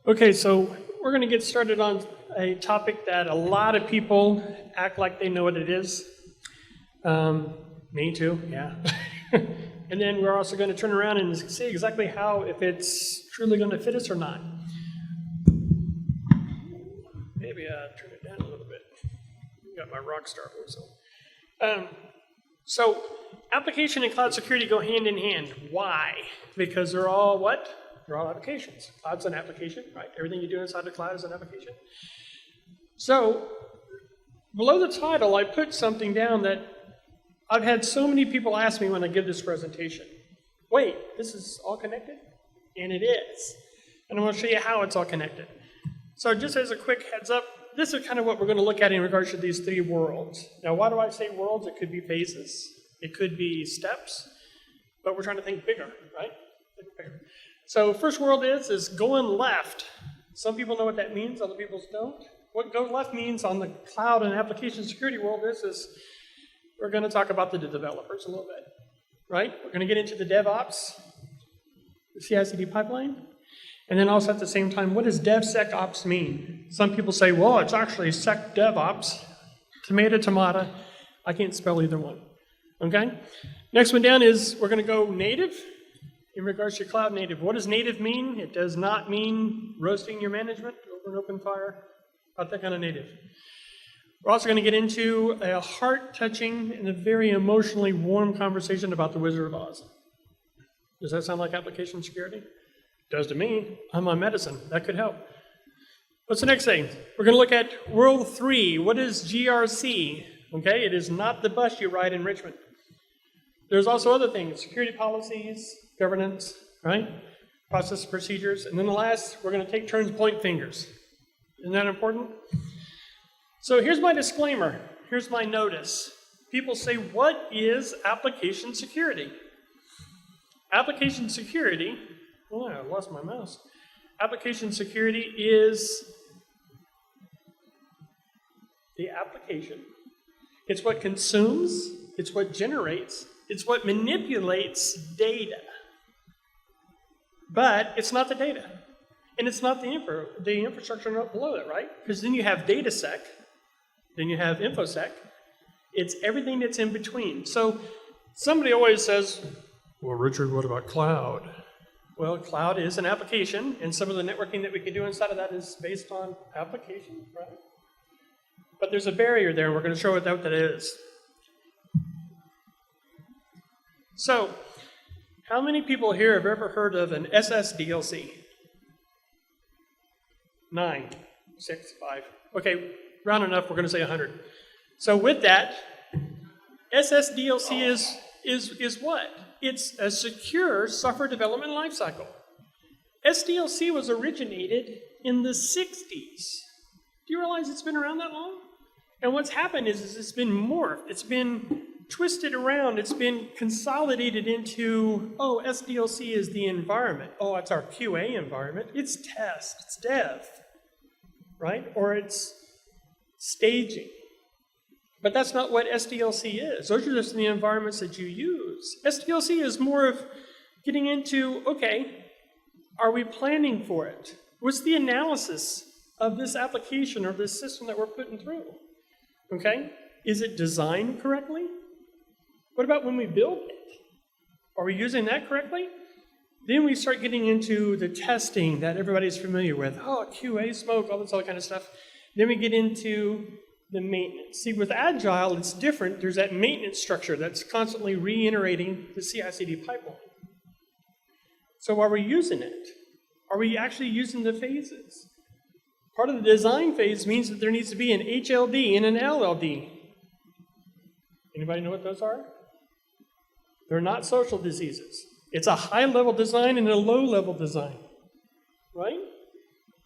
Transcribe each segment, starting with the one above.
Okay, so we're going to get started on a topic that a lot of people act like they know what it is. Me too, yeah. And then we're also going to turn around and see exactly how, if it's truly going to fit us or not. Maybe turn it down a little bit. Got my rock star voice on. So application and cloud security go hand in hand. Why? Because they're all what? They're all applications. Cloud's an application, right? Everything you do inside the cloud is an application. So below the title, I put something down that I've had so many people ask me when I give this presentation. Wait, this is all connected? And it is. And I'm going to show you how it's all connected. So just as a quick heads up, this is kind of what we're going to look at in regards to these three worlds. Now, why do I say worlds? It could be phases. It could be steps. But we're trying to think bigger, right? Think bigger. So first world is going left. Some people know what that means, other people don't. What go left means on the cloud and application security world is we're going to talk about the developers a little bit, right? We're going to get into the DevOps, the CI/CD pipeline, and then also at the same time, what does DevSecOps mean? Some people say, well, it's actually sec DevOps, tomato. I can't spell either one, okay? Next one down is we're going to go native. In regards to cloud native, what does native mean? It does not mean roasting your management over an open fire, not that kind of native. We're also going to get into a heart-touching and a very emotionally warm conversation about the Wizard of Oz. Does that sound like application security? Does to me. I'm on medicine. That could help. What's the next thing? We're going to look at World 3. What is GRC? Okay, it is not the bus you ride in Richmond. There's also other things, security policies, governance, right? Process procedures. And then the last, we're going to take turns point fingers. Isn't that important? So here's my disclaimer. Here's my notice. People say, what is application security? Application security, oh, I lost my mouse. Application security is the application. It's what consumes, it's what generates, it's what manipulates data. But it's not the data. And it's not the infrastructure below it, right? Because then you have DataSec, then you have InfoSec. It's everything that's in between. So somebody always says, well, Richard, what about cloud? Well, cloud is an application, and some of the networking that we can do inside of that is based on application, right? But there's a barrier there, and we're going to show what that is. So, how many people here have ever heard of an SSDLC? 9, 6, 5. Okay, round enough, we're going to say 100. So with that, SSDLC is what? It's a secure software development lifecycle. SDLC was originated in the 60s. Do you realize it's been around that long? And what's happened is it's been morphed. It's been twisted around. It's been consolidated into, oh, SDLC is the environment. Oh, it's our QA environment. It's test. It's dev, right? Or it's staging. But that's not what SDLC is. Those are just the environments that you use. SDLC is more of getting into, okay, are we planning for it? What's the analysis of this application or this system that we're putting through? Okay? Is it designed correctly? What about when we build it? Are we using that correctly? Then we start getting into the testing that everybody's familiar with. Oh, QA, smoke, all this other kind of stuff. Then we get into the maintenance. See, with Agile, it's different. There's that maintenance structure that's constantly reiterating the CI/CD pipeline. So are we using it? Are we actually using the phases? Part of the design phase means that there needs to be an HLD and an LLD. Anybody know what those are? They're not social diseases. It's a high-level design and a low-level design, right?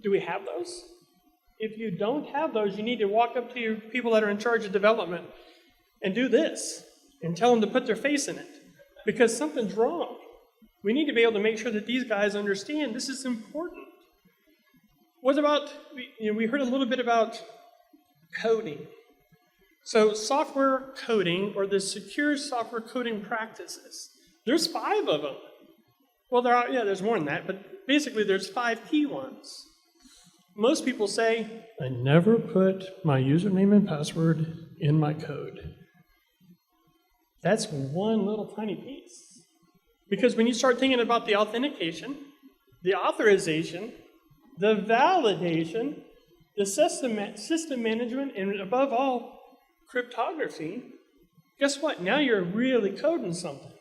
Do we have those? If you don't have those, you need to walk up to your people that are in charge of development and do this and tell them to put their face in it because something's wrong. We need to be able to make sure that these guys understand this is important. What about, we heard a little bit about coding. So software coding or the secure software coding practices, there's 5 of them. Well, there's more than that, but basically there's 5 key ones. Most people say, I never put my username and password in my code. That's one little tiny piece. Because when you start thinking about the authentication, the authorization, the validation, the system management, and above all, cryptography, guess what? Now you're really coding something.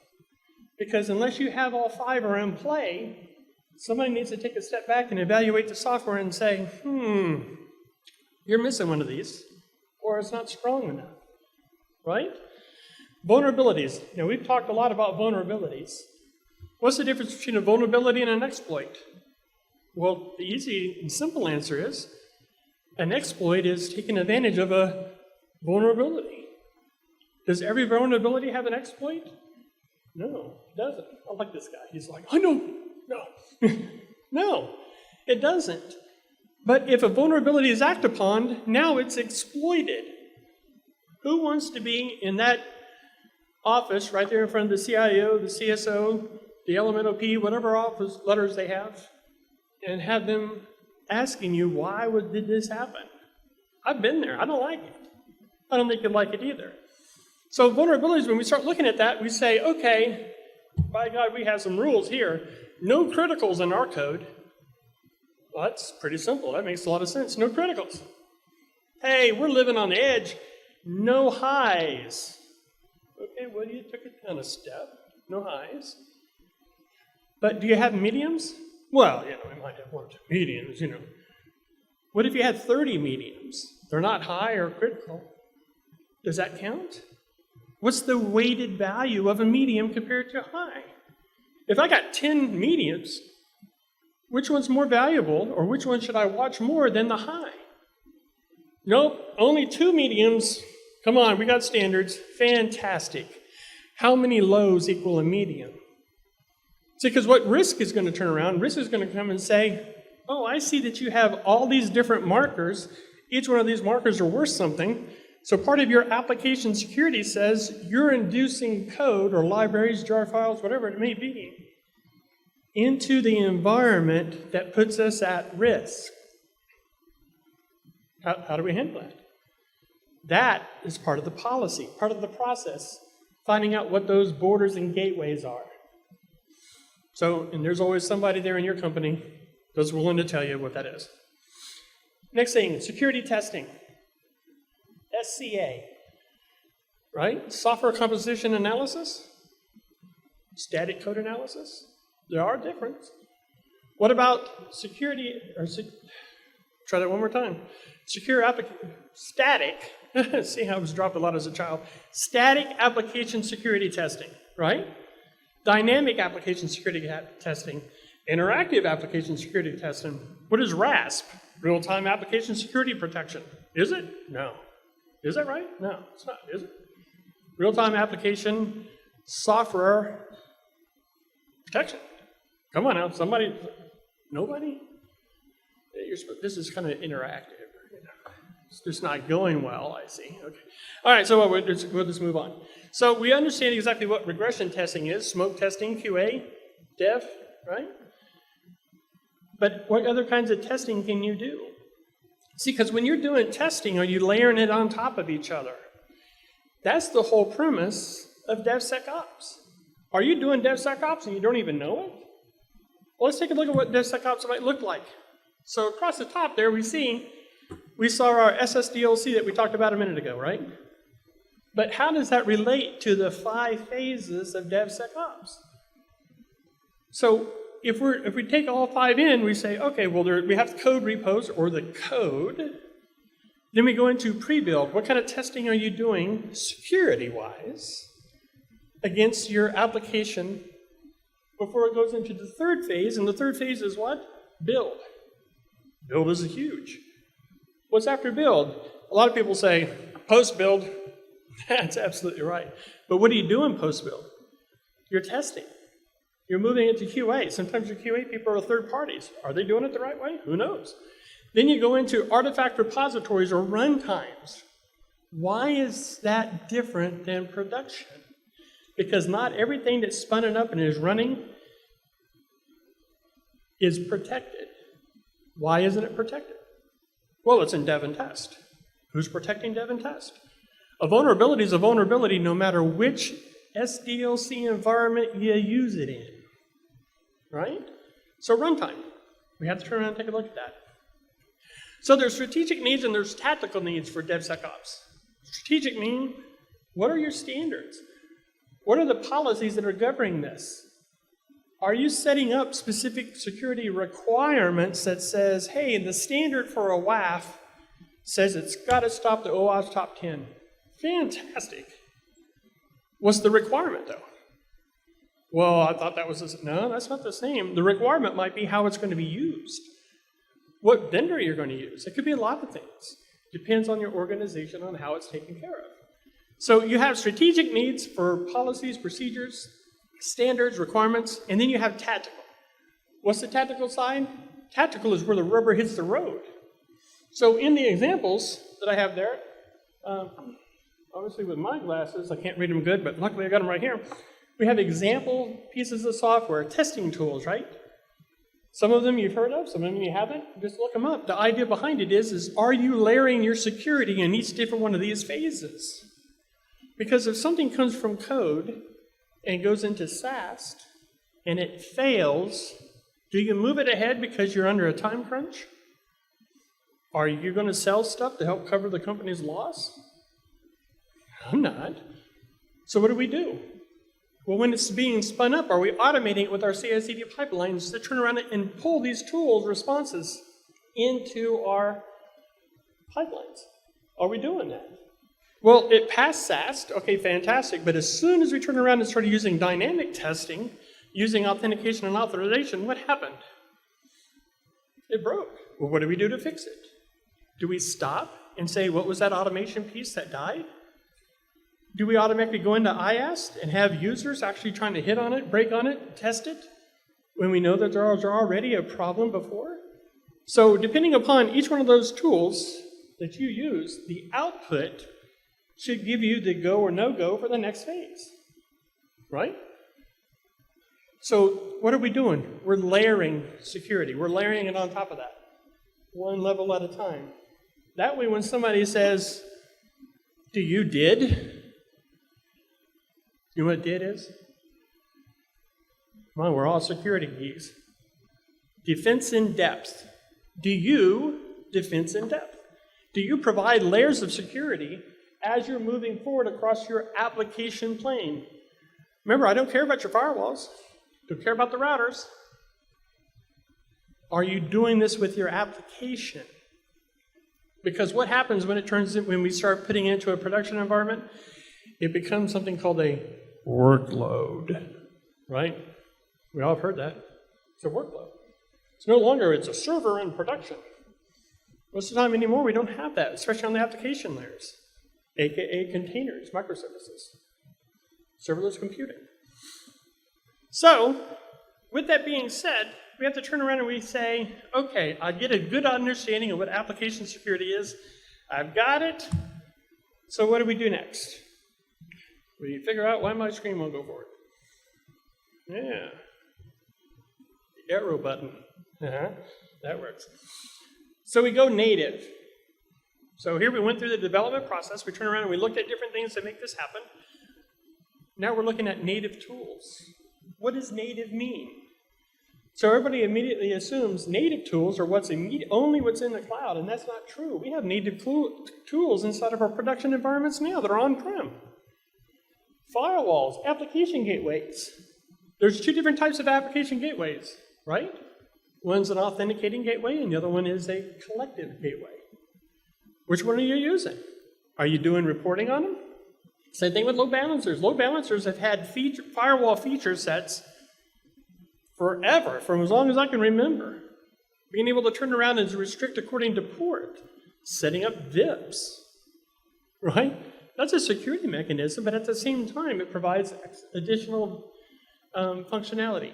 Because unless you have all five are in play, somebody needs to take a step back and evaluate the software and say, you're missing one of these, or it's not strong enough, right? Vulnerabilities. We've talked a lot about vulnerabilities. What's the difference between a vulnerability and an exploit? Well, the easy and simple answer is, an exploit is taking advantage of a vulnerability. Does every vulnerability have an exploit? No, it doesn't. I like this guy. He's like, I know. No. No, it doesn't. But if a vulnerability is acted upon, now it's exploited. Who wants to be in that office right there in front of the CIO, the CSO, the LMNOP, whatever office letters they have, and have them asking you, why did this happen? I've been there. I don't like it. I don't think you'd like it either. So vulnerabilities, when we start looking at that, we say, okay, by God, we have some rules here. No criticals in our code. Well, that's pretty simple. That makes a lot of sense. No criticals. Hey, we're living on the edge. No highs. Okay, well, you took it down a step. No highs. But do you have mediums? Well, we might have one or two mediums, What if you had 30 mediums? They're not high or critical. Does that count? What's the weighted value of a medium compared to a high? If I got 10 mediums, which one's more valuable, or which one should I watch more than the high? Nope, only 2 mediums. Come on, we got standards. Fantastic. How many lows equal a medium? See, because what risk is going to turn around, risk is going to come and say, oh, I see that you have all these different markers. Each one of these markers are worth something. So part of your application security says you're inducing code or libraries, jar files, whatever it may be, into the environment that puts us at risk. How do we handle that? That is part of the policy, part of the process, finding out what those borders and gateways are. So, and there's always somebody there in your company that's willing to tell you what that is. Next thing, security testing. SCA, right? Software composition analysis, static code analysis. There are differences. What about security, try that one more time. Static, see how I was dropped a lot as a child. Static application security testing, right? Dynamic application security testing. Interactive application security testing. What is RASP? Real-time application security protection. Is it? No. Is that right? No, it's not, is it? Real-time application software protection. Come on now, somebody, nobody? This is kind of interactive. It's just not going well, I see. Okay. All right, so we'll just move on. So we understand exactly what regression testing is, smoke testing, QA, dev, right? But what other kinds of testing can you do? See, because when you're doing testing, are you layering it on top of each other? That's the whole premise of DevSecOps. Are you doing DevSecOps and you don't even know it? Well, let's take a look at what DevSecOps might look like. So across the top there, we saw our SSDLC that we talked about a minute ago, right? But how does that relate to the 5 phases of DevSecOps? So if we take all 5 in, we say, okay, well, we have the code repos, or the code. Then we go into pre-build. What kind of testing are you doing, security-wise, against your application before it goes into the 3rd phase? And the 3rd phase is what? Build. Build is huge. What's after build? A lot of people say, post-build. That's absolutely right. But what are you doing post-build? You're testing. You're moving into QA. Sometimes your QA people are third parties. Are they doing it the right way? Who knows? Then you go into artifact repositories or runtimes. Why is that different than production? Because not everything that's spun up and is running is protected. Why isn't it protected? Well, it's in dev and test. Who's protecting dev and test? A vulnerability is a vulnerability no matter which SDLC environment you use it in, right? So runtime, we have to turn around and take a look at that. So there's strategic needs and there's tactical needs for DevSecOps. Strategic mean, what are your standards? What are the policies that are governing this? Are you setting up specific security requirements that says, hey, the standard for a WAF says it's got to stop the OWASP top 10. Fantastic. What's the requirement, though? Well, I thought that was, no, that's not the same. The requirement might be how it's going to be used. What vendor you're going to use. It could be a lot of things. Depends on your organization on how it's taken care of. So you have strategic needs for policies, procedures, standards, requirements, and then you have tactical. What's the tactical side? Tactical is where the rubber hits the road. So in the examples that I have there, obviously with my glasses, I can't read them good, but luckily I got them right here. We have example pieces of software, testing tools, right? Some of them you've heard of, some of them you haven't. Just look them up. The idea behind it is are you layering your security in each different one of these phases? Because if something comes from code and goes into SAST and it fails, do you move it ahead because you're under a time crunch? Are you going to sell stuff to help cover the company's loss? I'm not. So what do? Well, when it's being spun up, are we automating it with our CI/CD pipelines to turn around and pull these tools, responses, into our pipelines? Are we doing that? Well, it passed SAST, okay, fantastic, but as soon as we turned around and started using dynamic testing, using authentication and authorization, what happened? It broke. Well, what do we do to fix it? Do we stop and say, what was that automation piece that died? Do we automatically go into IAST and have users actually trying to hit on it, break on it, test it, when we know that there was already a problem before? So depending upon each one of those tools that you use, the output should give you the go or no-go for the next phase, right? So what are we doing? We're layering security. We're layering it on top of that, one level at a time. That way when somebody says, do you DID? You know what DID is? Come on, we're all security geeks. Defense in depth. Do you defense in depth? Do you provide layers of security as you're moving forward across your application plane? Remember, I don't care about your firewalls. Don't care about the routers. Are you doing this with your application? Because what happens when we start putting it into a production environment? It becomes something called a workload, right? We all have heard that. It's a workload. It's no longer, it's a server in production. Most of the time anymore, we don't have that, especially on the application layers, aka containers, microservices, serverless computing. So, with that being said, we have to turn around and we say, okay, I get a good understanding of what application security is. I've got it. So what do we do next? We figure out why my screen won't go forward. Yeah. The arrow button. That works. So we go native. So here we went through the development process. We turn around and we looked at different things that make this happen. Now we're looking at native tools. What does native mean? So everybody immediately assumes native tools are only what's in the cloud, and that's not true. We have native tools inside of our production environments now that are on-prem. Firewalls, application gateways. There's two different types of application gateways, right? One's an authenticating gateway, and the other one is a collective gateway. Which one are you using? Are you doing reporting on them? Same thing with load balancers. Load balancers have had firewall feature sets forever, from as long as I can remember. Being able to turn around and restrict according to port. Setting up VIPs, right? That's a security mechanism, but at the same time, it provides additional functionality.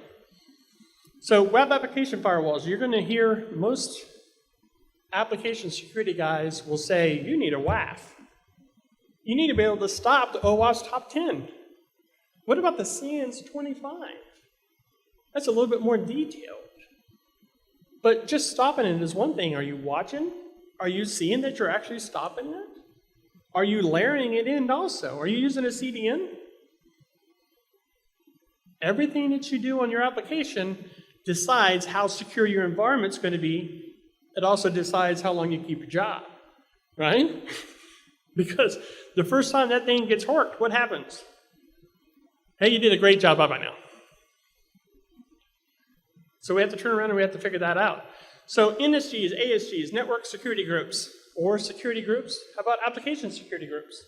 So web application firewalls, you're going to hear most application security guys will say, you need a WAF. You need to be able to stop the OWASP top 10. What about the SANS 25? That's a little bit more detailed. But just stopping it is one thing. Are you watching? Are you seeing that you're actually stopping it? Are you layering it in also? Are you using a CDN? Everything that you do on your application decides how secure your environment's going to be. It also decides how long you keep your job, right? Because the first time that thing gets horked, what happens? Hey, you did a great job, bye-bye now. So we have to turn around and we have to figure that out. So NSGs, ASGs, network security groups, or security groups, how about application security groups?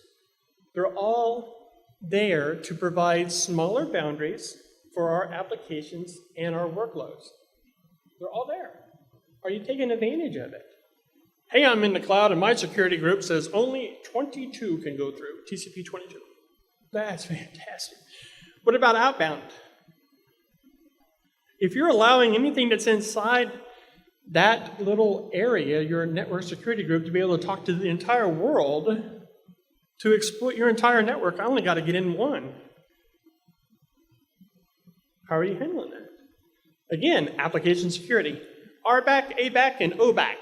They're all there to provide smaller boundaries for our applications and our workloads. They're all there. Are you taking advantage of it? Hey, I'm in the cloud and my security group says only 22 can go through, TCP 22. That's fantastic. What about outbound? If you're allowing anything that's inside that little area, your network security group, to be able to talk to the entire world, to exploit your entire network, I only got to get in one. How are you handling that? Again, application security. RBAC, ABAC, and OBAC.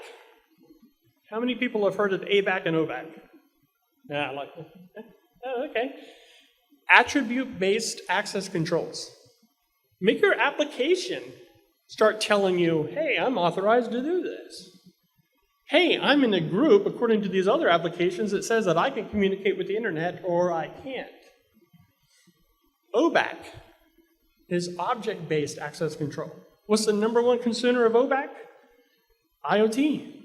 How many people have heard of ABAC and OBAC? Yeah, like, oh, okay. Attribute-based access controls. Make your application start telling you, hey, I'm authorized to do this. Hey, I'm in a group, according to these other applications, that says that I can communicate with the internet or I can't. OBAC is object-based access control. What's the number one consumer of OBAC? IoT.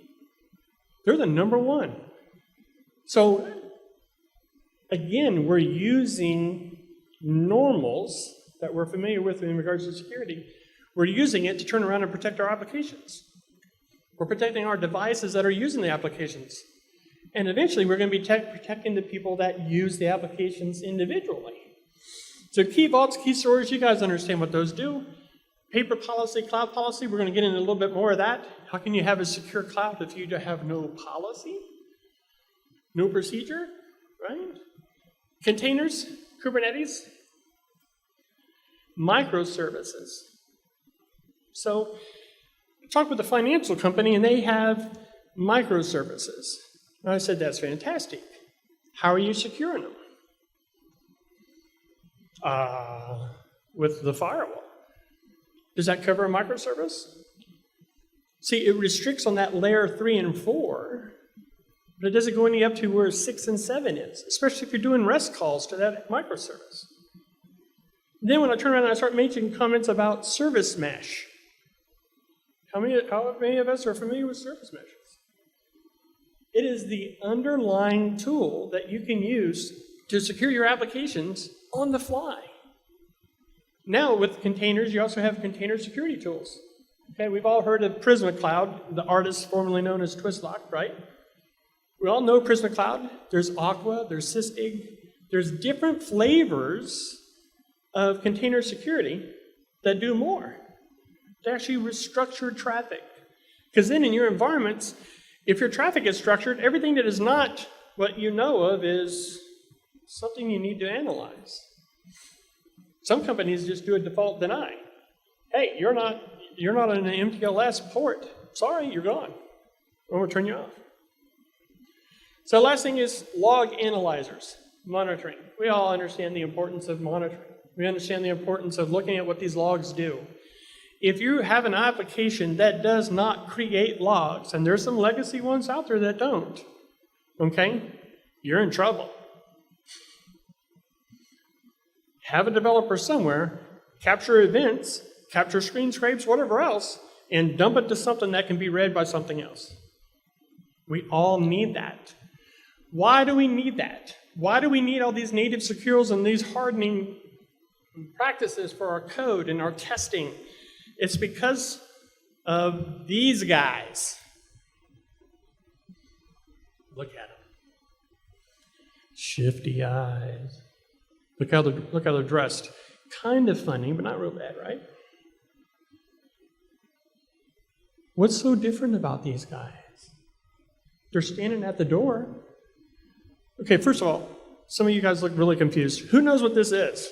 They're the number one. So, again, we're using normals that we're familiar with in regards to security. We're using it to turn around and protect our applications. We're protecting our devices that are using the applications. And eventually, we're going to be protecting the people that use the applications individually. So key vaults, key storage, you guys understand what those do. Paper policy, cloud policy, we're going to get into a little bit more of that. How can you have a secure cloud if you have no policy? No procedure, right? Containers, Kubernetes, microservices. So I talked with a financial company and they have microservices. And I said, that's fantastic. How are you securing them? With the firewall. Does that cover a microservice? See, it restricts on that layer 3 and 4, but it doesn't go any up to where 6 and 7 is, especially if you're doing REST calls to that microservice. Then when I turn around and I start making comments about service mesh, how many of us are familiar with service meshes? It is the underlying tool that you can use to secure your applications on the fly. Now with containers, you also have container security tools. Okay, we've all heard of Prisma Cloud, the artist formerly known as Twistlock, right? We all know Prisma Cloud. There's Aqua, there's Sysdig. There's different flavors of container security that do more. They actually restructure traffic. Because then in your environments, if your traffic is structured, everything that is not what you know of is something you need to analyze. Some companies just do a default deny. Hey, you're not in an MPLS port. Sorry, you're gone. Or we'll turn you off. So last thing is log analyzers, monitoring. We all understand the importance of monitoring. We understand the importance of looking at what these logs do. If you have an application that does not create logs, and there's some legacy ones out there that don't, okay, you're in trouble. Have a developer somewhere, capture events, capture screen scrapes, whatever else, and dump it to something that can be read by something else. We all need that. Why do we need that? Why do we need all these native securels and these hardening practices for our code and our testing? It's because of these guys. Look at them. Shifty eyes. Look how they're dressed. Kind of funny, but not real bad, right? What's so different about these guys? They're standing at the door. Okay, first of all, some of you guys look really confused. Who knows what this is?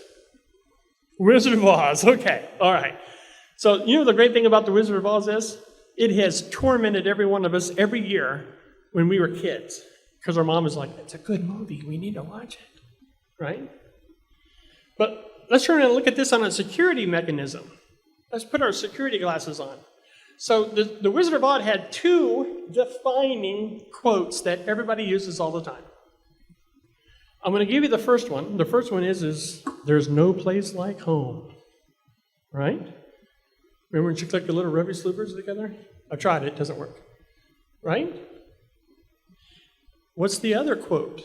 Wizard of Oz. Okay, all right. So you know the great thing about the Wizard of Oz is? It has tormented every one of us every year when we were kids, because our mom was like, it's a good movie, we need to watch it, right? But let's turn and look at this on a security mechanism. Let's put our security glasses on. So the Wizard of Oz had two defining quotes that everybody uses all the time. I'm going to give you the first one. The first one is there's no place like home, right? Remember when you click the little rubber sloopers together? I've tried it, doesn't work, right? What's the other quote?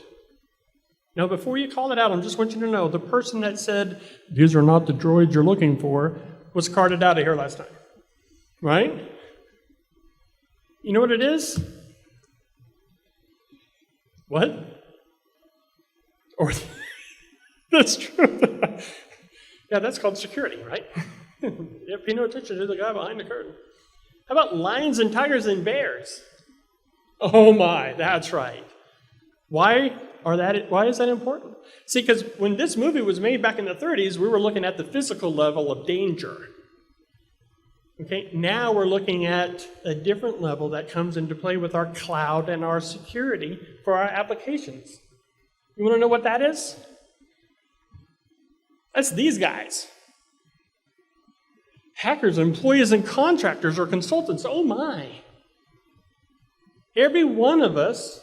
Now, before you call it out, I just want you to know the person that said, these are not the droids you're looking for, was carted out of here last time, right? You know what it is? What? Or that's true. Yeah, that's called security, right? Yep, pay no attention to the guy behind the curtain. How about lions and tigers and bears? Oh my, that's right. Why is that important? See, because when this movie was made back in the 30s, we were looking at the physical level of danger. Okay, now we're looking at a different level that comes into play with our cloud and our security for our applications. You want to know what that is? That's these guys. Hackers, employees, and contractors or consultants. Oh my. Every one of us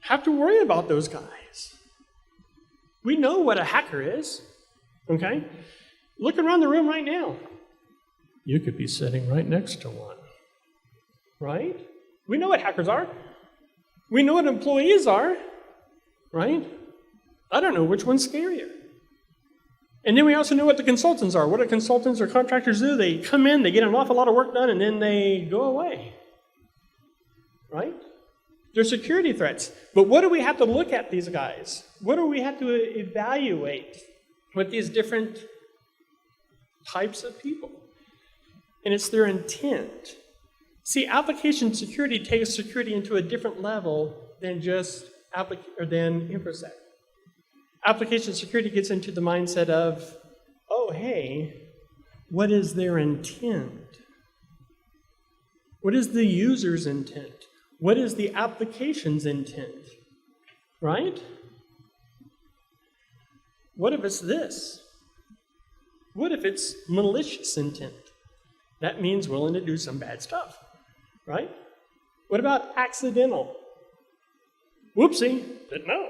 have to worry about those guys. We know what a hacker is, okay? Look around the room right now. You could be sitting right next to one, right? We know what hackers are. We know what employees are, right? I don't know which one's scarier. And then we also know what the consultants are. What do consultants or contractors do? They come in, they get an awful lot of work done, and then they go away, right? They're security threats. But what do we have to look at these guys? What do we have to evaluate with these different types of people? And it's their intent. See, application security takes security into a different level than just than InfoSec. Application security gets into the mindset of, oh, hey, what is their intent? What is the user's intent? What is the application's intent? Right? What if it's this? What if it's malicious intent? That means willing to do some bad stuff, right? What about accidental? Whoopsie, didn't know.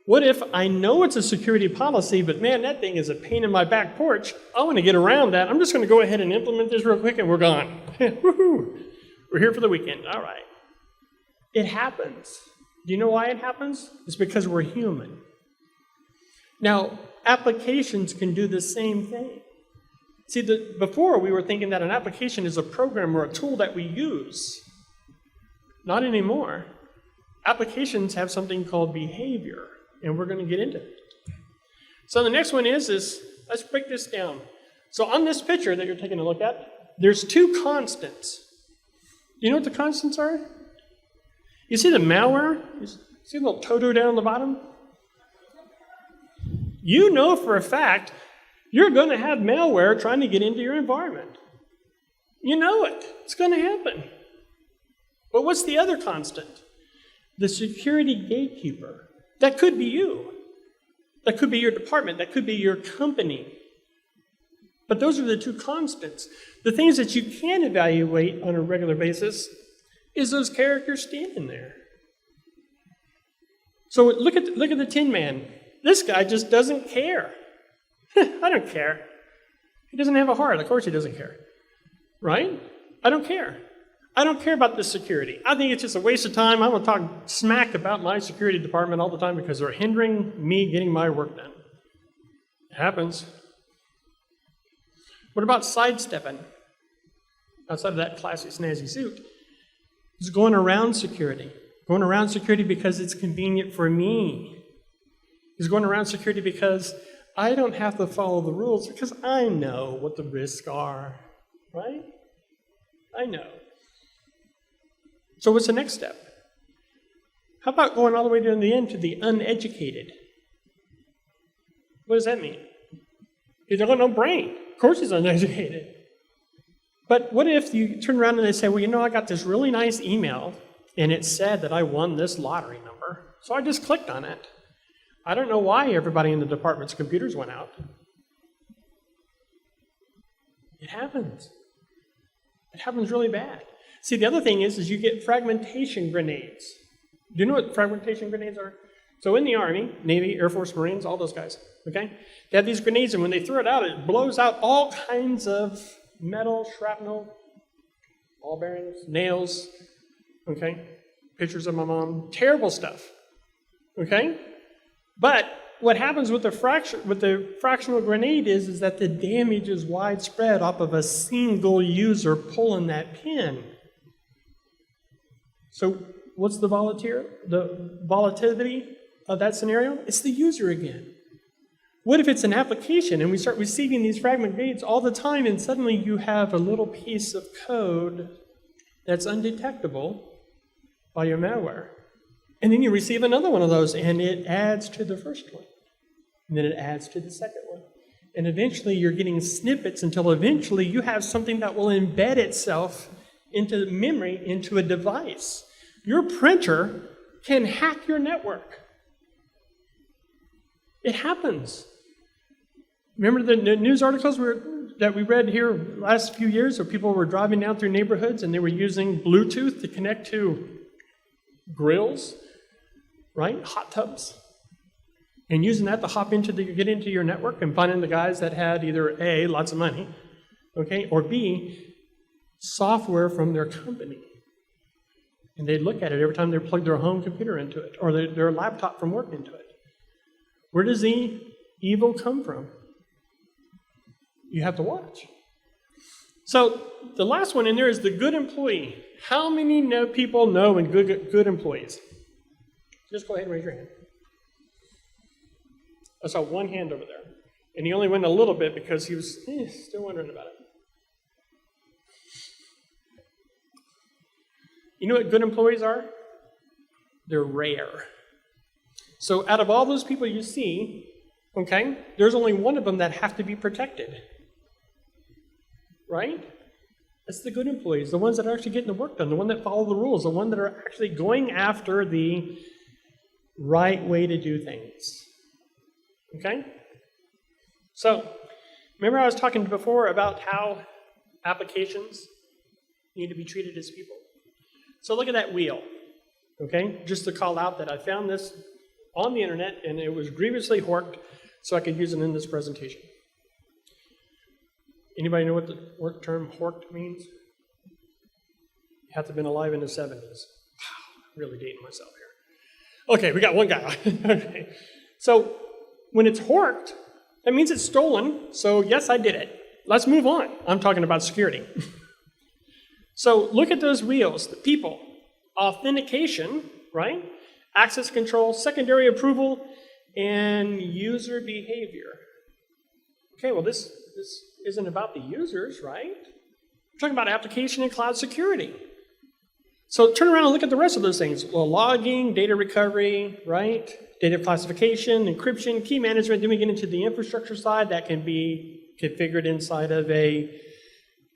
What if I know it's a security policy, but man, that thing is a pain in my back porch. I want to get around that. I'm just going to go ahead and implement this real quick and we're gone. Woohoo! We're here for the weekend. All right. It happens. Do you know why it happens? It's because we're human. Now, applications can do the same thing. See, before we were thinking that an application is a program or a tool that we use. Not anymore. Applications have something called behavior, and we're going to get into it. So the next one is let's break this down. So on this picture that you're taking a look at, there's two constants. Do you know what the constants are? You see the malware? You see the little toto down the bottom? You know for a fact you're going to have malware trying to get into your environment. You know it. It's going to happen. But what's the other constant? The security gatekeeper. That could be you. That could be your department. That could be your company. But those are the two constants. The things that you can evaluate on a regular basis is those characters standing there. So look at the Tin Man. This guy just doesn't care. I don't care. He doesn't have a heart. Of course he doesn't care. Right? I don't care. I don't care about this security. I think it's just a waste of time. I'm going to talk smack about my security department all the time because they're hindering me getting my work done. It happens. What about sidestepping? Outside of that classy, snazzy suit. It's going around security. Going around security because it's convenient for me. He's going around security because I don't have to follow the rules because I know what the risks are, right? I know. So what's the next step? How about going all the way to the end to the uneducated? What does that mean? He's got no brain. Of course he's uneducated. But what if you turn around and they say, well, you know, I got this really nice email and it said that I won this lottery number. So I just clicked on it. I don't know why everybody in the department's computers went out. It happens. It happens really bad. See, the other thing is you get fragmentation grenades. Do you know what fragmentation grenades are? So in the Army, Navy, Air Force, Marines, all those guys, okay? They have these grenades, and when they throw it out, it blows out all kinds of metal, shrapnel, ball bearings, nails, okay? Pictures of my mom, terrible stuff, okay? But what happens with the fractional grenade is that the damage is widespread off of a single user pulling that pin. So what's the volatility of that scenario? It's the user again. What if it's an application and we start receiving these fragment grenades all the time, and suddenly you have a little piece of code that's undetectable by your malware? And then you receive another one of those, and it adds to the first one. And then it adds to the second one. And eventually you're getting snippets until eventually you have something that will embed itself into memory, into a device. Your printer can hack your network. It happens. Remember the news articles that we read here last few years where people were driving down through neighborhoods and they were using Bluetooth to connect to grills, right? Hot tubs. And using that to get into your network and finding the guys that had either A, lots of money, okay, or B, software from their company. And they'd look at it every time they plugged their home computer into it, or their laptop from work into it. Where does the evil come from? You have to watch. So the last one in there is the good employee. How many people know and good employees? Just go ahead and raise your hand. I saw one hand over there. And he only went a little bit because he was still wondering about it. You know what good employees are? They're rare. So out of all those people you see, okay, there's only one of them that have to be protected. Right? That's the good employees, the ones that are actually getting the work done, the ones that follow the rules, the ones that are actually going after the right way to do things. Okay? So, remember I was talking before about how applications need to be treated as people. So look at that wheel. Okay? Just to call out that I found this on the internet and it was grievously horked, so I could use it in this presentation. Anybody know what the work term horked means? You have to have been alive in the 70s. Wow, really dating myself here. Okay, we got one guy. Okay. So when it's horked, that means it's stolen. So yes, I did it. Let's move on. I'm talking about security. So look at those wheels, the people. Authentication, right? Access control, secondary approval, and user behavior. Okay, well this isn't about the users, right? We're talking about application and cloud security. So turn around and look at the rest of those things. Well, logging, data recovery, right? Data classification, encryption, key management. Then we get into the infrastructure side that can be configured inside of a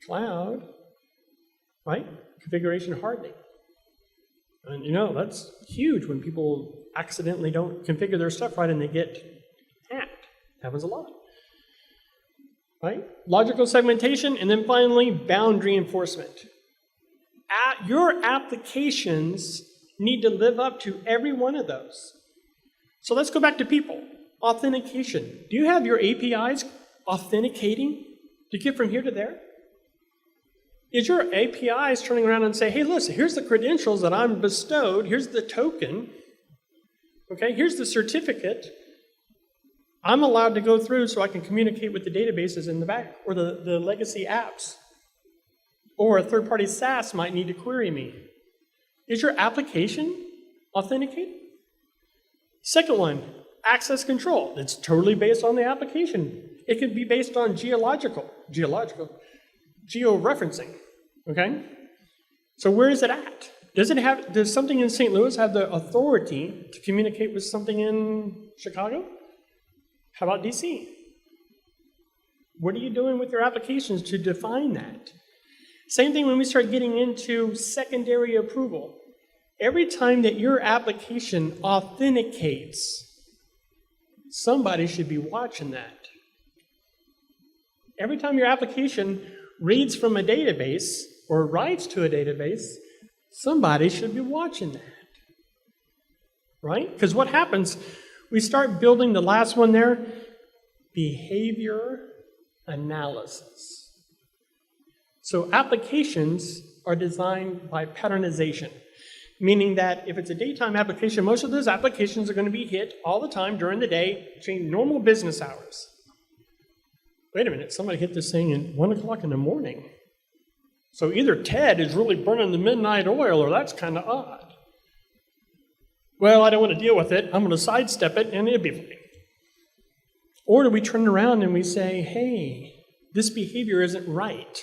cloud, right? Configuration hardening. And you know, that's huge when people accidentally don't configure their stuff right and they get hacked. Happens a lot. Right? Logical segmentation, and then finally, boundary enforcement. Your applications need to live up to every one of those. So let's go back to people. Authentication. Do you have your APIs authenticating to get from here to there? Is your APIs turning around and say, hey, listen, here's the credentials that I'm bestowed, here's the token, okay, here's the certificate. I'm allowed to go through so I can communicate with the databases in the back, or the legacy apps. Or a third-party SaaS might need to query me. Is your application authenticated? Second one, access control. It's totally based on the application. It can be based on georeferencing, okay? So where is it at? Does something in St. Louis have the authority to communicate with something in Chicago? How about DC? What are you doing with your applications to define that? Same thing when we start getting into secondary approval. Every time that your application authenticates, somebody should be watching that. Every time your application reads from a database or writes to a database, somebody should be watching that. Right? Because what happens, we start building the last one there, behavior analysis. So applications are designed by patternization, meaning that if it's a daytime application, most of those applications are going to be hit all the time during the day between normal business hours. Wait a minute, somebody hit this thing at 1 o'clock in the morning. So either Ted is really burning the midnight oil, or that's kind of odd. Well, I don't want to deal with it. I'm going to sidestep it, and it'll be fine. Or do we turn around and we say, hey, this behavior isn't right.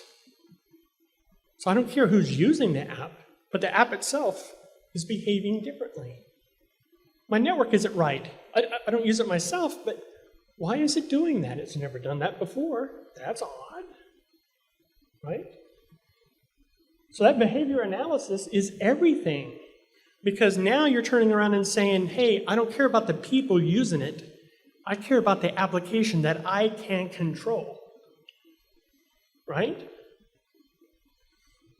So I don't care who's using the app, but the app itself is behaving differently. My network isn't right. I don't use it myself, but why is it doing that? It's never done that before. That's odd, right? So that behavior analysis is everything, because now you're turning around and saying, hey, I don't care about the people using it. I care about the application that I can control, right?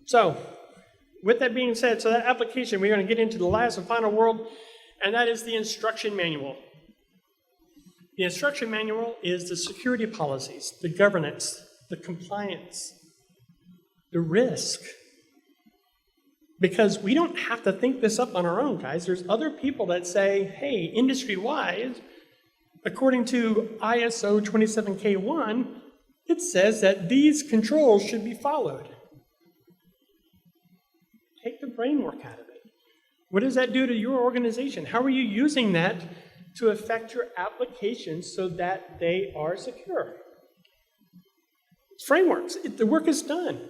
So with that being said, so that application, we're going to get into the last and final world, and that is the instruction manual. The instruction manual is the security policies, the governance, the compliance, the risk. Because we don't have to think this up on our own, guys. There's other people that say, hey, industry-wide, according to ISO 27K1, it says that these controls should be followed. Take the brain work out of it. What does that do to your organization? How are you using that to affect your applications so that they are secure? Frameworks. The work is done.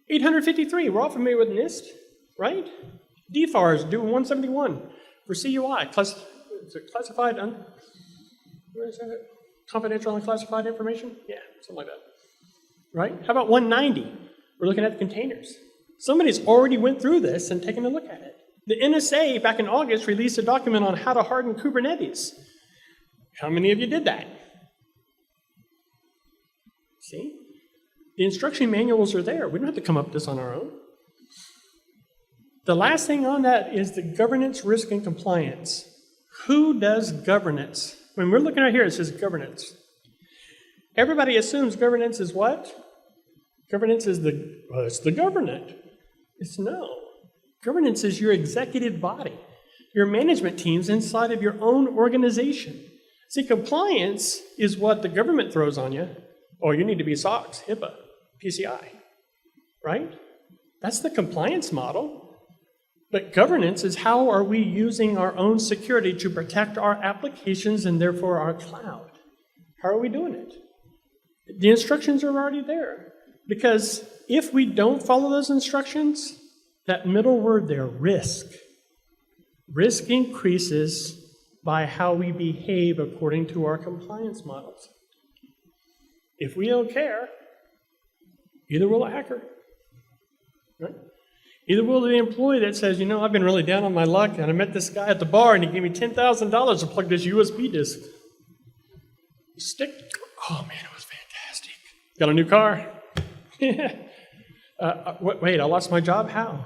853, we're all familiar with NIST, right? DFARS, do 171 for CUI. Classified, where is that? Confidential unclassified information? Yeah, something like that. Right? How about 190? We're looking at containers. Somebody's already went through this and taken a look at it. The NSA, back in August, released a document on how to harden Kubernetes. How many of you did that? See? The instruction manuals are there. We don't have to come up with this on our own. The last thing on that is the governance, risk, and compliance. Who does governance? When we're looking right here, it says governance. Everybody assumes governance is what? Governance is it's the government. It's no. Governance is your executive body, your management teams inside of your own organization. See, compliance is what the government throws on you. Oh, you need to be SOX, HIPAA, PCI, right? That's the compliance model. But governance is how are we using our own security to protect our applications and therefore our cloud? How are we doing it? The instructions are already there. Because if we don't follow those instructions, that middle word there, risk. Risk increases by how we behave according to our compliance models. If we don't care, either will a hacker, right? Either will the employee that says, you know, I've been really down on my luck and I met this guy at the bar and he gave me $10,000 to plug this USB disk. Stick. Oh man, it was fantastic. Got a new car. Yeah. Wait, I lost my job? How?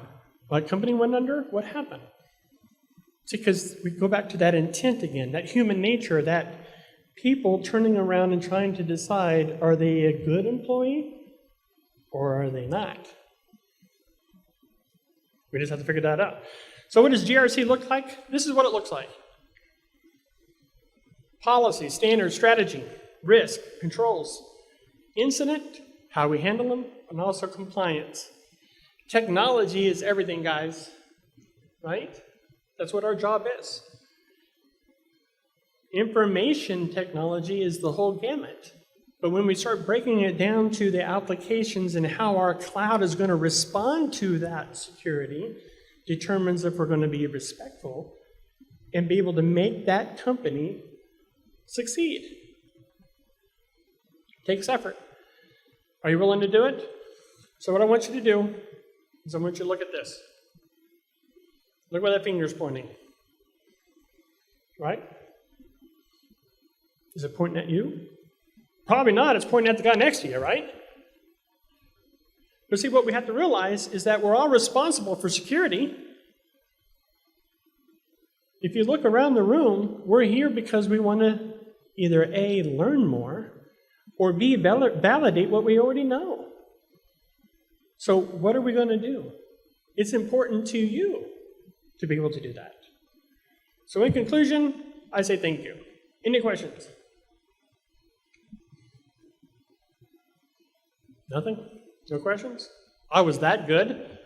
My company went under? What happened? See, because we go back to that intent again, that human nature, that people turning around and trying to decide, are they a good employee or are they not? We just have to figure that out. So what does GRC look like? This is what it looks like. Policy, standards, strategy, risk, controls, incident, how we handle them, and also compliance. Technology is everything, guys, right? That's what our job is. Information technology is the whole gamut. But when we start breaking it down to the applications and how our cloud is going to respond to that security, determines if we're going to be respectful and be able to make that company succeed. Takes effort. Are you willing to do it? So what I want you to do is I want you to look at this. Look where that finger's pointing. Right? Is it pointing at you? Probably not. It's pointing at the guy next to you, right? But see, what we have to realize is that we're all responsible for security. If you look around the room, we're here because we want to either A, learn more, or B, validate what we already know. So what are we going to do? It's important to you to be able to do that. So in conclusion, I say thank you. Any questions? Nothing? No questions? I was that good?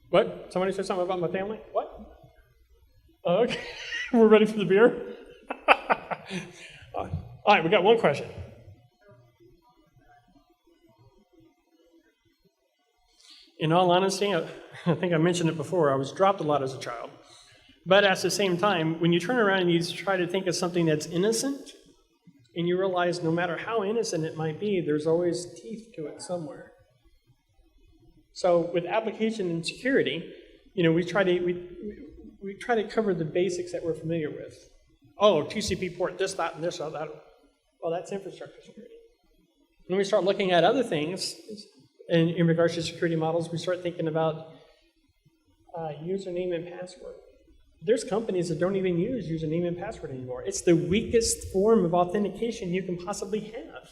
What? Somebody said something about my family? What? Oh, okay. We're ready for the beer? All right, we got one question. In all honesty, I think I mentioned it before, I was dropped a lot as a child. But at the same time, when you turn around and you try to think of something that's innocent, and you realize no matter how innocent it might be, there's always teeth to it somewhere. So with application and security, we try to cover the basics that we're familiar with. Oh, TCP port, this, that, and this, that. Well, that's infrastructure security. When we start looking at other things, in regards to security models, we start thinking about username and password. There's companies that don't even use username and password anymore. It's the weakest form of authentication you can possibly have.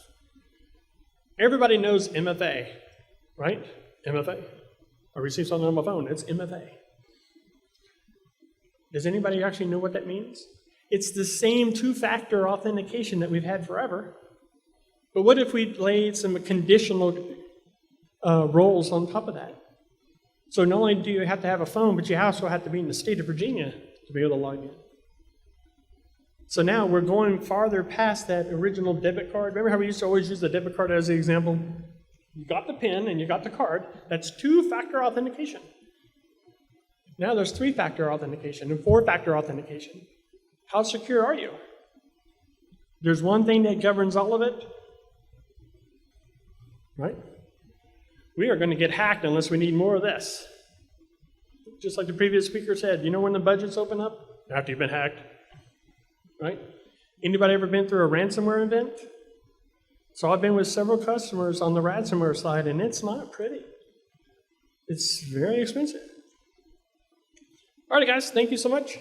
Everybody knows MFA, right? MFA. I received something on my phone. It's MFA. Does anybody actually know what that means? It's the same two-factor authentication that we've had forever. But what if we laid some conditional roles on top of that? So not only do you have to have a phone, but you also have to be in the state of Virginia to be able to log in. So now we're going farther past that original debit card. Remember how we used to always use the debit card as the example? You got the PIN and you got the card. That's two-factor authentication. Now there's three-factor authentication and four-factor authentication. How secure are you? There's one thing that governs all of it, right? We are going to get hacked unless we need more of this. Just like the previous speaker said, you know when the budgets open up? After you've been hacked, right? Anybody ever been through a ransomware event? So I've been with several customers on the ransomware side, and it's not pretty. It's very expensive. All right, guys, thank you so much.